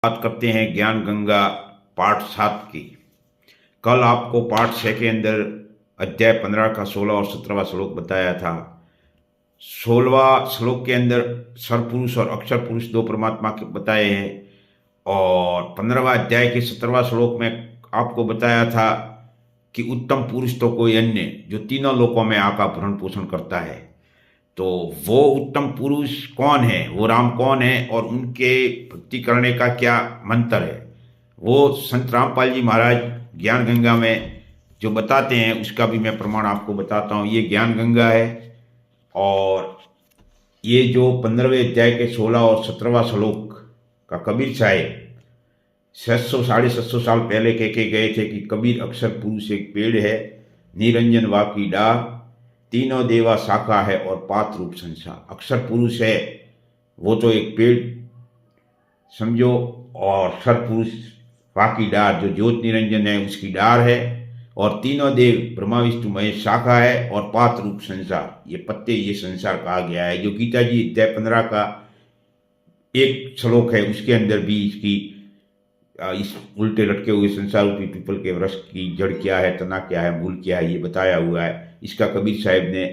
बात करते हैं ज्ञान गंगा पाठ 7 की। कल आपको पाठ 6 के अंदर अध्याय 15 का 16 और 17वां श्लोक बताया था। 16वां श्लोक के अंदर सरपुरुष और अक्षर पुरुष दो परमात्मा के बताए हैं और 15वां अध्याय के 17वां श्लोक में आपको बताया था कि उत्तम पुरुष तो कोई अन्य जो तीनों लोकों में आका भरण पोषण करता है। तो वो उत्तम पुरुष कौन है, वो राम कौन है और उनके भक्ति करने का क्या मंत्र है, वो संत रामपाल जी महाराज ज्ञान गंगा में जो बताते हैं उसका भी मैं प्रमाण आपको बताता हूँ। ये ज्ञान गंगा है और ये जो 15वें अध्याय के 16 और 17वां श्लोक का कबीर साहेब 700-750 साल पहले कह के गए थे कि कबीर अक्षर पुरुष एक पेड़ है, निरंजन वाकी डार, तीनों देवा शाखा है और पात रूप संसार। अक्षर पुरुष है वो तो एक पेड़ समझो और सर पुरुष वाकी डार जो ज्योत निरंजन है उसकी डार है और तीनों देव ब्रह्मा विष्णु महेश शाखा है और पात रूप संसार ये पत्ते, ये संसार कहा गया है। जो गीता जी अध्याय 15 का एक श्लोक है उसके अंदर भी इसकी इस उल्टे लटके हुए संसार रूपी पीपल के वृक्ष की जड़ क्या है, तना क्या है, मूल क्या है, ये बताया हुआ है। इसका कबीर साहब ने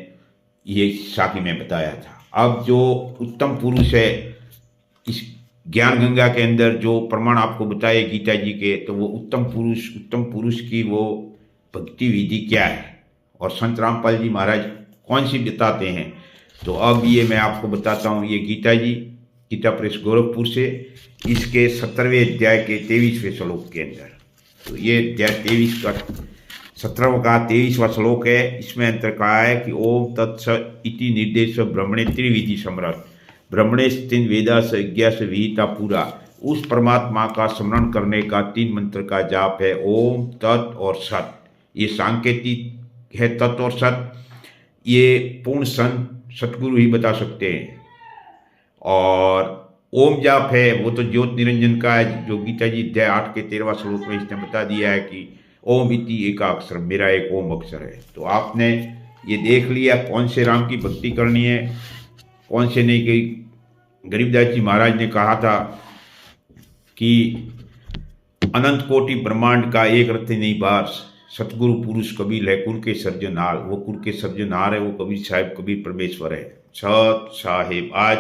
ये साकी में बताया था। अब जो उत्तम पुरुष है इस ज्ञान गंगा के अंदर जो प्रमाण आपको बताए गीता जी के, तो वो उत्तम पुरुष की वो भक्ति विधि क्या है और संत रामपाल जी महाराज कौन सी बताते हैं। तो अब ये मैं आपको बताता हूँ। ये गीता जी गीता प्रेस गोरखपुर से इसके 17वें अध्याय के 23वें श्लोक के अंदर, तो ये अध्याय 23 का 17वां का 23वां श्लोक है। इसमें अंतर कहा है कि ओम तत्स इति निर्देश ब्रह्मणे त्रिविधि समरथ ब्रह्मणे स्थिन वेदा स यज्ञ स विहिता पूरा। उस परमात्मा का स्मरण करने का 3 मंत्र का जाप है ओम तत् और सत। ये सांकेतिक है तत् और सत, ये पूर्ण संत सतगुरु ही बता सकते हैं। और ओम जाप है वो तो ज्योत निरंजन का है, जो गीता जी अध्याय 8 के 13वां श्लोक में इसने बता दिया है कि ओम इति एका अक्षर, मेरा एक ओम अक्षर है। तो आपने ये देख लिया कौन से राम की भक्ति करनी है कौन से नहीं। कि गरीबदास जी महाराज ने कहा था कि अनंत कोटि ब्रह्मांड का एक रत्न नहीं बार, सतगुरु पुरुष कबीर है कुल के सर्जनहार। वो कुल के सर्जनहार है वो कबीर साहिब, कबीर परमेश्वर है। सत साहिब आज